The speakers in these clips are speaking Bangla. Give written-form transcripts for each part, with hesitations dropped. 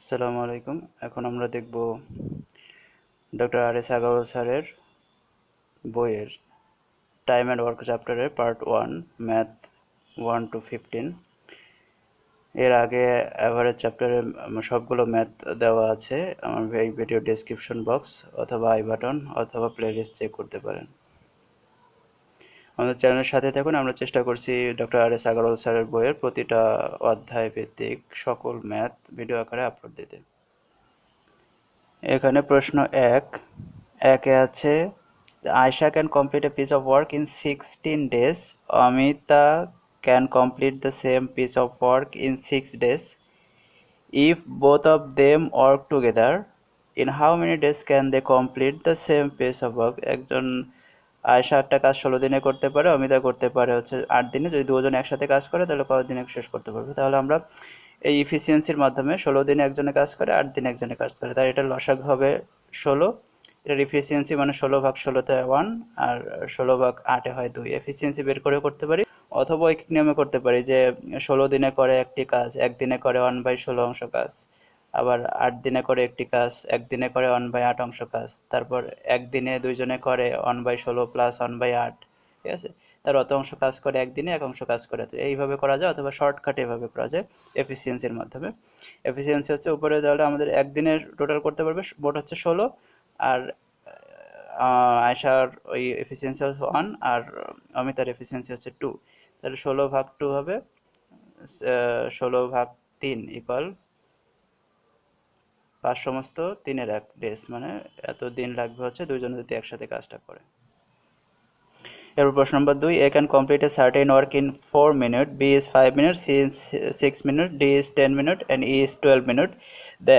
আসসালামু আলাইকুম। এখন আমরা দেখব ডক্টর আর এস আগারওয়াল স্যারের বইয়ের টাইম অ্যান্ড ওয়ার্ক চ্যাপ্টারের পার্ট 1 ম্যাথ 1 to 15। এর আগে অ্যাভারেজ চ্যাপ্টারে সবগুলো ম্যাথ দেওয়া আছে। আমার এই ভিডিও ডেসক্রিপশন বক্স অথবা আই বাটন অথবা প্লেলিস্ট চেক করতে পারেন। আমাদের চ্যানেলের সাথে থাকুন। আমরা চেষ্টা করছি ডক্টর আর এস আগারওয়াল স্যারের বইয়ের প্রতিটা অধ্যায় ভিত্তিক সকল ম্যাথ ভিডিও আকারে আপলোড দিতে। এখানে প্রশ্ন একে আছে, Ayesha can complete a piece of work in 16 days, Amita can complete the same piece of work in 6 days, if both of them work together in how many days can they complete the same piece of work. একজন আয়শা একটা কাজ 16 দিনে করতে পারে, অমিতা করতে পারে হচ্ছে 8 দিনে। যদি দুজন একসাথে কাজ করে তাহলে কতদিনে শেষ করতে পারবে? তাহলে আমরা এই ইফিসিয়েন্সির মাধ্যমে 16 দিনে একজনে কাজ করে, 8 দিনে একজনে কাজ করে, তাই এটা লসাগু হবে 16। এটার ইফিসিয়েন্সি মানে 16 ভাগ 16-তে 1 আর 16 ভাগ 8-এ হয় 2। এফিসিয়েন্সি বের করে করতে পারি, অথবা ঐকিক নিয়মে করতে পারি যে 16 দিনে করে একটি কাজ একদিনে করে 1/16 অংশ কাজ, আবার 8 দিনে করে একটি কাজ একদিনে করে 1/8 অংশ কাজ, তারপর একদিনে দুইজনে করে 1/16 প্লাস 1/8। ঠিক আছে, তার অত অংশ কাজ করে একদিনে, এক অংশ কাজ করে। তো এইভাবে করা যায়, অথবা শর্টকাটে এভাবে করা যায় এফিসিয়েন্সির মাধ্যমে। এফিসিয়েন্সি হচ্ছে উপরে তাহলে আমাদের একদিনের টোটাল করতে পারবে মোট হচ্ছে 16, আর আয়শার ওই এফিসিয়েন্সি হচ্ছে 1, আর অমিতার এফিসিয়েন্সি হচ্ছে 2। তাহলে 16/2 হবে 16/3 ইকুয়াল 5/3 মানে এত দিন লাগবে হচ্ছে দুইজনে যদি একসাথে কাজটা করে। এরপর প্রশ্ন নম্বর 2, A can complete a certain work in 4 minute, B is 5 minute, C is 6 minute, D is 10 minute and E is 12 minute. The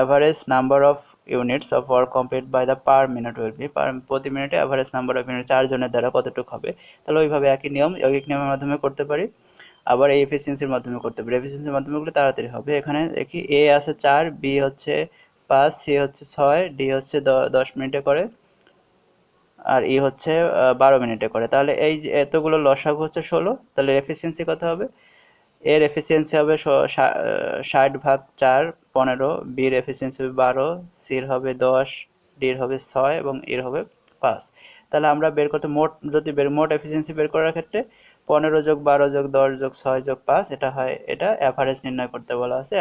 average number of units of work complete by the per minute will be, প্রতি মিনিটে অ্যাভারেজ নাম্বার অফ ইউনিট 4 জনের দ্বারা কতটুকু হবে? তাহলে ওইভাবে একই নিয়ম যৌগিক নিয়মের মাধ্যমে করতে পারি, আবার এই এফিসিয়েন্সির মাধ্যমে করতে পারি। এফিসিয়েন্সির মাধ্যমে করলে তাড়াতাড়ি হবে। এখানে দেখি এ আছে 4, বি হচ্ছে 5, সি হচ্ছে 6, ডি হচ্ছে 10 মিনিটে করে, আর ই হচ্ছে 12 মিনিটে করে। তাহলে এই যে এতগুলো লসাগু হচ্ছে 16, তাহলে এফিসিয়েন্সি কত হবে? এর এফিসিয়েন্সি হবে 60/4 15, বির এফিসিয়েন্সি হবে 12, সির হবে 10, ডির হবে 6 এবং এর হবে 5। তাহলে আমরা বের করতে যদি মোট এফিসিয়েন্সি বের করার ক্ষেত্রে 15+12+10+6+5 এটা হয়, এটা অ্যাভারেজ নির্ণয় করতে বলা আছে।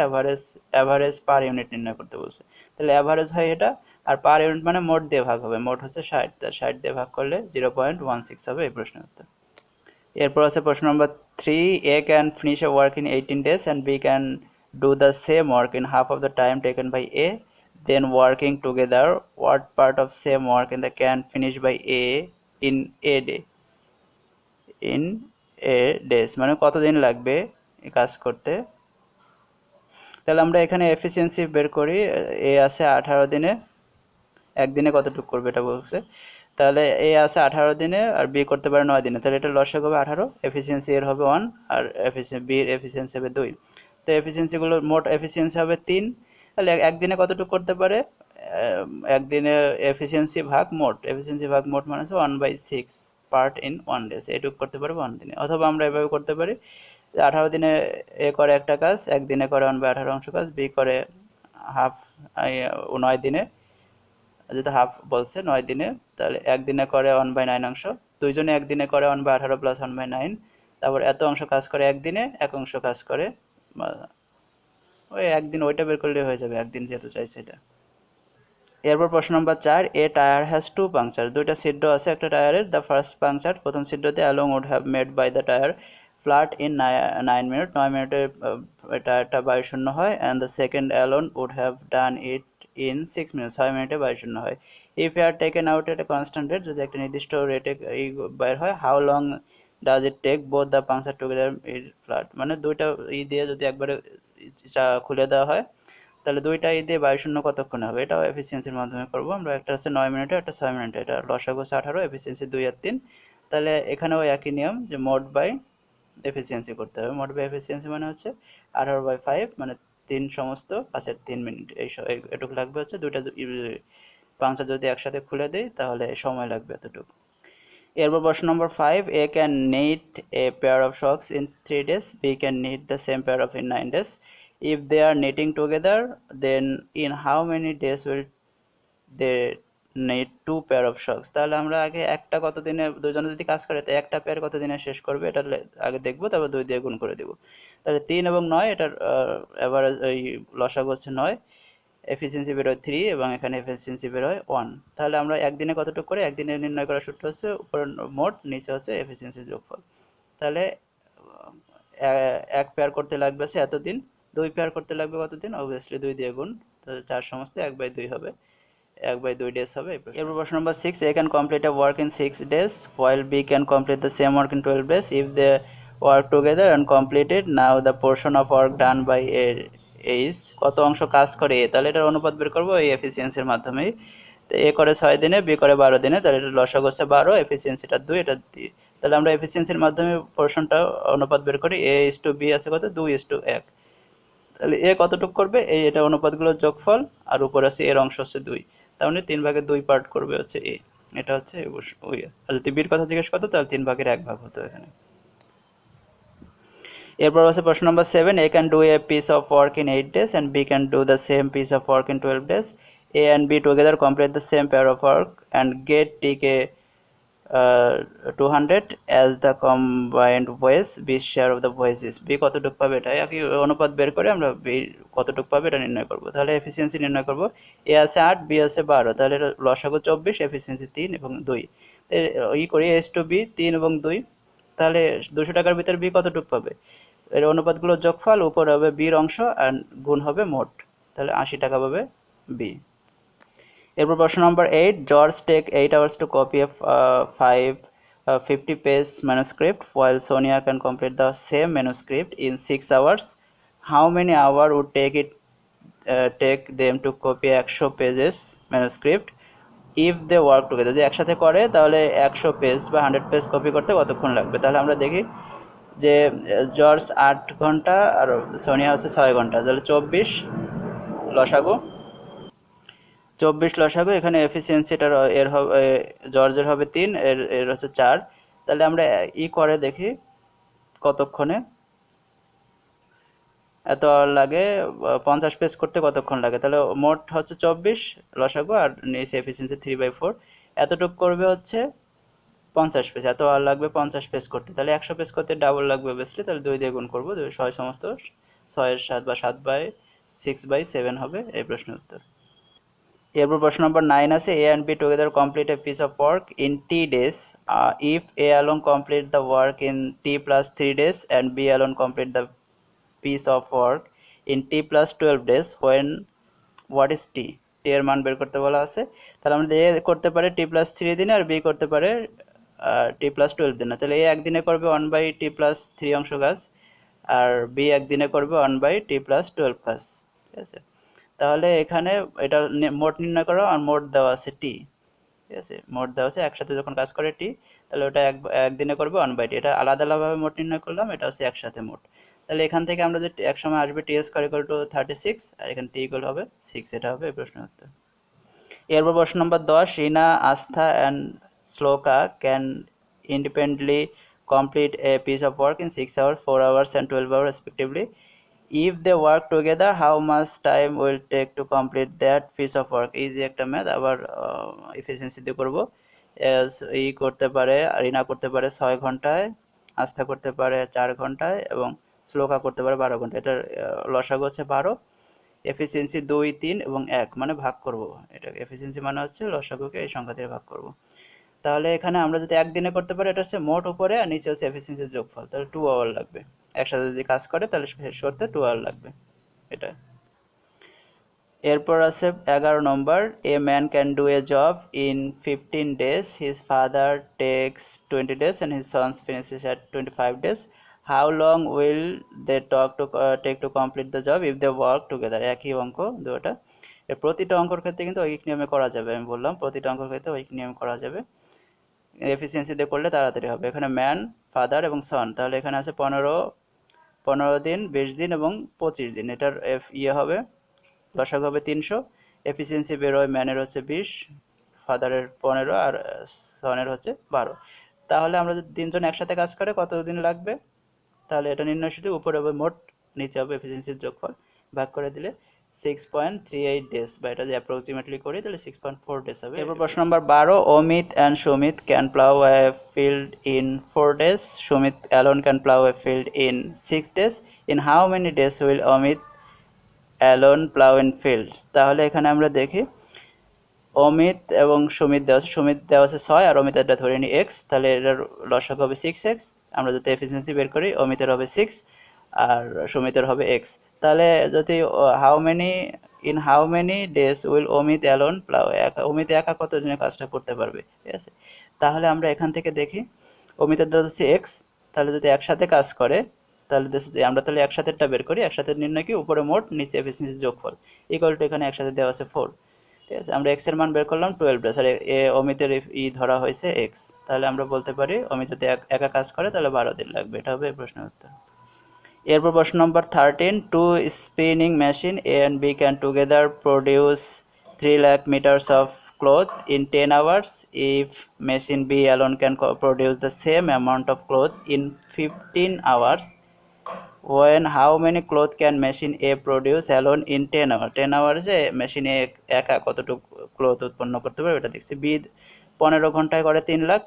অ্যাভারেজ পার ইউনিট নির্ণয় করতে বলছে। তাহলে অ্যাভারেজ হয় এটা, আর পার ইউনিট মানে মোট দিয়ে ভাগ হবে। মোট হচ্ছে 60, তার 60 দিয়ে ভাগ করলে 0.16 হবে এই প্রশ্নের উত্তর। এরপর আছে প্রশ্ন নম্বর 3, A can finish a work in 18 days and B can do the same work in half of the time taken by A, then working together what part of same work in the can finish by A in a day in A days, মানে কতদিন লাগবে এই কাজ করতে। তাহলে আমরা এখানে এফিসিয়েন্সি বের করি। এ আছে 18 দিনে, একদিনে কতটুকু করবে এটা বলছে। তাহলে এ আছে 18 দিনে আর বি করতে পারে 9 দিনে, তাহলে এটা লসাগু হবে 18, এফিসিয়েন্সি এর হবে 1 আর বির এফিসিয়েন্সি হবে 2। তো এফিসিয়েন্সিগুলোর মোট এফিসিয়েন্সি হবে 3। তাহলে একদিনে কতটুকু করতে পারে? একদিনে এফিসিয়েন্সি ভাগ মোট মানে হচ্ছে 1/6 পার্ট ইন 1 ডেজ, এটুকু করতে পারবে 1 দিনে। অথবা আমরা এভাবে করতে পারি যে 18 দিনে এ করে একটা কাজ, একদিনে করে 1/18 অংশ কাজ, বি করে হাফ 9 দিনে, যেহেতু হাফ বলছে 9 দিনে, তাহলে একদিনে করে 1/9 অংশ, দুইজনে একদিনে করে 1/18 প্লাস 1/9, তারপর এত অংশ কাজ করে একদিনে, এক অংশ কাজ করে ওই একদিন, ওইটা বের করলে হয়ে যাবে একদিন যেহেতু চাইছে এটা। এরপর প্রশ্ন নম্বর 4, এ টায়ার হ্যাজ 2 পাংচার, দুইটা ছিদ্র আছে একটা টায়ারের। দ্য ফার্স্ট পাংচার, প্রথম ছিদ্রতে alone would have made by the tyre flat in 9 minute, 9 মিনিটে টায়ারটা বায়ুশূন্য হয়। And the second alone would have done it in 6 minute, 6 মিনিটে বায়ুশূন্য হয়। If A are taken out at a constant rate, যদি একটা নির্দিষ্ট রেটে বের হয়, how long does it take both the puncture together it flat, মানে দুইটা দিয়ে যদি একবারে খুলে দেওয়া হয় তাহলে দুইটা দিয়ে বায়ুশূন্য কতক্ষণে হবে? এটাও এফিসিয়েন্সির মাধ্যমে করব আমরা। একটা হচ্ছে 9 মিনিটে, একটা 6 মিনিটে, এটা লসাগু 18, এফিসিয়েন্সি 2 আর 3। তাহলে এখানেও একই নিয়ম যে মোট বাই এফিসিয়েন্সি করতে হবে। মোট বাই এফিসিয়েন্সি মানে হচ্ছে 18/5 মানে 3 সমস্ত 5-এর 3 মিনিট, এটুকু লাগবে হচ্ছে। দুইটা পাংচার যদি একসাথে খুলে দেই তাহলে সময় লাগবে এতটুকু। এরপর প্রশ্ন নম্বর 5, A can knit a pair of socks in 3 days, B can knit the same pair of in 9 days, if they are knitting together, then in how many days will they need 2 pair of socks? তাহলে আমরা আগে একটা কতদিনে দুজনে যদি কাজ করে তো একটা পেয়ার কতদিনে শেষ করবে এটা আগে দেখবো, তারপর 2 দিয়ে গুণ করে দেব। তাহলে 3 এবং 9 এটার এভারেজ ওই লসাগু হচ্ছে 9, এফিসিয়েন্সি বেরোয় 3 এবং এখানে এফিসিয়েন্সি বেরোয় 1। তাহলে আমরা একদিনে কতটুকু করে, একদিনে নির্ণয় করার সূত্র হচ্ছে উপরে মোট, নিচে হচ্ছে এফিসিয়েন্সির যোগফল। তাহলে এক পেয়ার করতে লাগবে হচ্ছে এতদিন, 2 পেয়ার করতে লাগবে কতদিন, অবভিয়াসলি 2 দিয়ে গুণ, তাহলে 4 সমস্ত 1/2 হবে, 1/2 days হবে। এরপর প্রশ্ন নম্বর 6, A can complete a work in 6 days while B can complete the same work in 12 days if they work together and complete it. Now the portion of work done by A is, কত অংশ কাজ করে A, তাহলে এটার অনুপাত বের করবো এই এফিসিয়েন্সির মাধ্যমেই। তো A করে 6 দিনে, B করে 12 দিনে, তাহলে এটা লসাগু হচ্ছে 12, এফিসিয়েন্সিটা 2, এটা 2। তাহলে আমরা এফিসিয়েন্সির মাধ্যমে পোর্শনটা অনুপাত বের করি, A/B আছে কত, 2:1। তাহলে A কতটুক করবে, এই এটা অনুপাতগুলোর যোগফল, আর উপরে আছে এর অংশ হচ্ছে 2, তার মানে 3/2 পার্ট করবে হচ্ছে A, এটা হচ্ছে ওই। আর যদি বির কথা জিজ্ঞেস করতো তাহলে 3/1 হতো এখানে। এরপর আছে প্রশ্ন নম্বর 7, A can do a piece of work in 8 days and B can do the same piece of work in 12 days. A and B together complete the same pair of work and get TK 200 as the combined voice, B share of the voices. B কতটুক পাবে, এটা একই অনুপাত বের করে আমরা B কতটুক পাবে এটা নির্ণয় করব। তাহলে এফিসিয়েন্সি নির্ণয় করব, A আছে 8, B আছে 12, তাহলে এটা লসাগু 24, এফিসিয়েন্সি 3 এবং 2। ই করি A/B 3 এবং 2, তাহলে 200 টাকার ভিতর B কতটুক পাবে, এর অনুপাতগুলোর যোগফল, উপরে হবে বির অংশ আর গুণ হবে মোট, তাহলে 80 টাকা পাবে B। এরপর প্রশ্ন নম্বর 8, George take 8 hours to copy a 50-page manuscript while Sonia can complete the same manuscript in 6 hours. How many hours would take them to copy 100 pages manuscript if they work together? যদি একসাথে করে তাহলে 100 পেজ বা 100 পেজ কপি করতে কতক্ষণ লাগবে? তাহলে আমরা দেখি যে জর্জ 8 ঘন্টা আর সোনিয়া হচ্ছে 6 ঘন্টা, তাহলে 24 লসাগু, 24 লসাগু, এখানে এফিসিয়েন্সিটার এর হবে, জর্জের হবে 3, এর হচ্ছে 4। তাহলে আমরা ই করে দেখি কতক্ষণে, এত লাগে 50 পেজ করতে কতক্ষণ লাগে। তাহলে মোট হচ্ছে 24 লসাগু আর নিচে এফিসিয়েন্সি 3/4, এতটুক করবে হচ্ছে 50 পেজ, এত আর লাগবে 50 পেজ করতে। তাহলে 100 পেজ করতে ডাবল লাগবে অবভিয়াসলি, তাহলে 2 দিয়ে গুণ করবো, 6 সমস্ত 6 7 বা 7/6/7 হবে এই প্রশ্নের উত্তর। এরপর প্রশ্ন নম্বর 9 আছে, A and B together complete a piece of work in T days. If A alone complete the work in T plus 3 days and B alone complete the piece of work in T plus 12 days, when what is T? T এর মান বের করতে বলা আছে। তাহলে আমরা A করতে পারে T plus 3 দিনে আর B করতে পারে T plus 12 দিনে। তাহলে A একদিনে করবে 1/T plus 3 অংশ কাজ, আর B একদিনে করবে 1/T plus 12 কাজ, ঠিক আছে। তাহলে এখানে এটা মোট নির্ণয় করো, আর মোট দেওয়া আছে T, ঠিক আছে, মোট দেওয়া আছে, একসাথে যখন কাজ করে T, তাহলে ওটা একদিনে করবে 1/T, এটা আলাদা আলাদাভাবে মোট নির্ণয় করলাম, এটা হচ্ছে একসাথে মোট। তাহলে এখান থেকে আমরা যে এক সময় আসবে T² = 36 আর এখানে T হবে 6, এটা হবে এই প্রশ্নের উত্তর। এরপর প্রশ্ন নম্বর 10, রিনা, আস্থা and শ্লোকা can independently complete a piece of work in 6 hours, 4 hours and 12 hours respectively. If they work together, how much time will take to complete that piece of work? Easy একটা ম্যাথ, আবার এফিসিয়েন্সি দিয়ে করব। ই করতে পারে, রিনা করতে পারে 6 ঘন্টায়, আস্থা করতে পারে 4 ঘন্টায় এবং শ্লোকা করতে পারে 12 ঘন্টায়। এটার লসাগু হচ্ছে 12, এফিসিয়েন্সি 2 3 এবং 1, মানে ভাগ করব, এটা এফিসিয়েন্সি মানে হচ্ছে লসাগুকে এই সংখ্যা দিয়ে ভাগ করব। তাহলে এখানে আমরা যদি একদিনে করতে পারি, এটা হচ্ছে মোট উপরে আর নিচে হচ্ছে এফিসিয়েন্সির যোগফল, তাহলে 2 আওয়ার লাগবে। একসাথে যদি কাজ করে তাহলে শেষ করতে 2 আওয়ার লাগবে, এটা। এরপর আছে 11 নম্বর, a man can do a job in 15 days, his father takes 20 days and his sons finishes at 25 days. How long will they take to complete the job if they work together? একই অঙ্ক দুটো, এর প্রতিটা অঙ্কর ক্ষেত্রে কিন্তু ঐকিক নিয়মে করা যাবে, আমি বললাম প্রতিটা অঙ্কর ক্ষেত্রে ঐকিক নিয়মে করা যাবে, এফিসিয়েন্সি দিয়ে করলে তাড়াতাড়ি হবে। এখানে ম্যান, ফাদার এবং সন, তাহলে এখানে আছে 15 দিন, 20 দিন এবং 25 দিন, এটার হবে লসাগু হবে 300, এফিসিয়েন্সি বেরোয় ম্যানের হচ্ছে 20, ফাদারের 15 আর সনের হচ্ছে 12। তাহলে আমরা যদি 3 জন একসাথে কাজ করে কতদিন লাগবে, তাহলে এটা নির্ণয় শুধু উপরে হবে মোট, নিচে হবে এফিসিয়েন্সির যোগফল। ভাগ করে দিলে 6.38 ডেজ, বা এটা যদি অ্যাপ্রক্সিমেটলি করি তাহলে 6.4 ডেজ হবে। এরপর প্রশ্ন নম্বর 12, Amit and Sumit can plough A field in 4 days, Sumit alone can plough A field in 6 days, in how many days will Amit alone plough in fields. তাহলে এখানে আমরা দেখি অমিত এবং সুমিত দেওয়া আছে, সুমিত দেওয়া আছে 6 আর অমিত এটা ধরে নিই এক্স, তাহলে এটার লসাগু হবে 6x। আমরা যদি এফিসিয়েন্সি বের করি অমিতের হবে 6 আর সুমিতের হবে এক্স। তাহলে যদি how many days will Amit alone plough, Amit একা কত দিনে কাজটা করতে পারবে, ঠিক আছে। তাহলে আমরা এখান থেকে দেখি অমিতের দেওয়া হচ্ছে এক্স, তাহলে যদি একসাথে কাজ করে তাহলে আমরা তাহলে একসাথেটা বের করি, একসাথে নির্ণয় কি উপরে মোট নিচে এফিসিয়েন্সি যোগফল ইকুয়াল টু এখানে একসাথে দেওয়া আছে 4, ঠিক আছে। আমরা এক্স এর মান বের করলাম 12 ডেজ আর অমিতের ধরা হয়েছে এক্স, তাহলে আমরা বলতে পারি অমিত যদি একা কাজ করে তাহলে 12 দিন লাগবে, এটা হবে প্রশ্নের উত্তর। এরপর প্রশ্ন নম্বর 13, two spinning machine A and B can together produce 3 lakh meters of cloth in 10 hours if machine B alone can produce the same amount of cloth in 15 hours, when how many cloth can machine A produce alone in 10 hours? 10 hours A machine এ একা কতটুকু ক্লথ উৎপন্ন করতে পারবে এটা দেখছি। বি 15 ঘন্টায় করে 3 লাখ,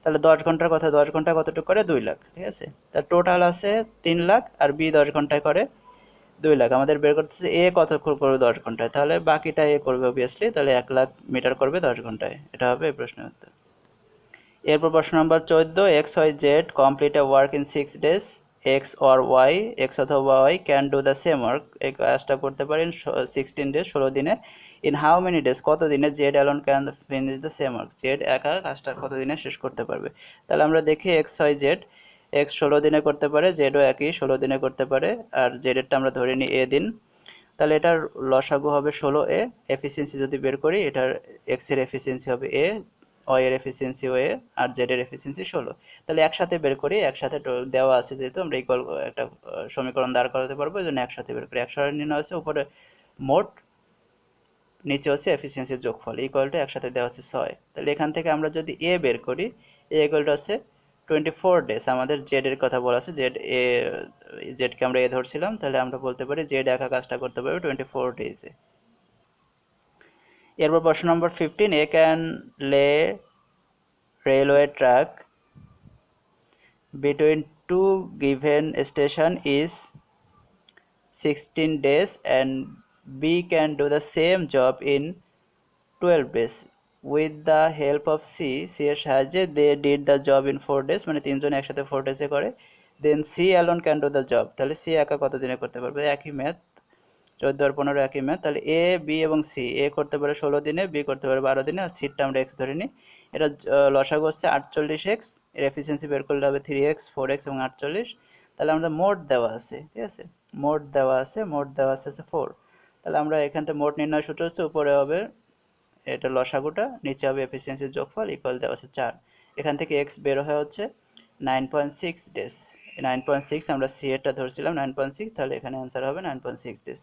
তাহলে 10 ঘন্টার কথা 10 ঘন্টায় কতটুকু করে 2 লাখ, ঠিক আছে। তার টোটাল আছে 3 লাখ আর বি 10 ঘন্টায় করে 2 লাখ। আমাদের বের করতেছে এ কত করবে 10 ঘন্টায়, তাহলে বাকিটা এ করবে অবভিয়াসলি, তাহলে 1 লাখ মিটার করবে 10 ঘন্টায়, এটা হবে এই প্রশ্নের উত্তর। এরপর প্রশ্ন নম্বর 14, X Y Z complete a work in 6 days, X or Y, X অথবা Y can do the same work, এই কাজটা করতে পারেন 16 ডেজ 16 দিনে, ইন হাউ মেনি ডেজ কত দিনে Z alone can finish the same work, Z একা কাজটা কত দিনে শেষ করতে পারবে। তাহলে আমরা দেখি এক্স ওয়াই জেড, এক্স 16 দিনে করতে পারে, জেডও একই 16 দিনে করতে পারে, আর জেডেরটা আমরা ধরে নিই এ দিন, তাহলে এটার লসাগু হবে 16a। এফিসিয়েন্সি যদি বের করি এটার এক্স এর এফিসিয়েন্সি হবে এ, ওয়াই এর এফিসিয়েন্সি ওয়ে আর জেড এর এফিসিয়েন্সি 16। তাহলে একসাথে বের করি, একসাথে দেওয়া আছে যেহেতু আমরা ইকুয়াল একটা সমীকরণ দাঁড় করাতে পারবো, এই জন্য একসাথে বের করি। 100 নির্ণয় আছে, উপরে মোট নিচে হচ্ছে এফিসিয়েন্সির যোগফল ইকুয়াল টু একসাথে দেওয়া হচ্ছে 6। তাহলে এখান থেকে আমরা যদি এ বের করি এ ইকুয়াল টু হচ্ছে 24 ডেজ, আমাদের জেড এর কথা বলা আছে, জেডকে আমরা এ ধরছিলাম, তাহলে আমরা বলতে পারি জেড একা কাজটা করতে পারবে 24 ডেজে। এরপর প্রশ্ন নম্বর 15, এ ক্যান লে railway track between two given station is 16 days and B can do the same job in 12 days with the help of C, C এর সাহায্যে they did the job in 4 days, মানে তিনজন একসাথে 4 ডেজে করে, then C alone can do the job, তাহলে C একা কত দিনে করতে পারবে, একই ম্যাথ 14 আর 15 একই ম্যাথ। তাহলে এ বি এবং সি, এ করতে পারে 16 দিনে, বি করতে পারে 12 দিনে, আর সিটটা আমরা এক্স ধরে নিই। এটা লসাগু হচ্ছে 48x, এর এফিসিয়েন্সি বের করলে হবে 3x 4x এবং 48। তাহলে আমাদের মোট দেওয়া আছে, ঠিক আছে, মোট দেওয়া আছে 4। তাহলে আমরা এখান থেকে মোট নির্ণয় সূত্র হচ্ছে উপরে হবে এটা লসাগুটা, নিচে হবে এফিসিয়েন্সির যোগফল ইকুয়াল দেওয়া আছে 4। এখান থেকে এক্স বের হয়ে হচ্ছে 9.6 ডেজ, 9.6 আমরা সি এরটা ধরছিলাম 9.6, তাহলে এখানে অ্যান্সার হবে 9.6 ডেজ।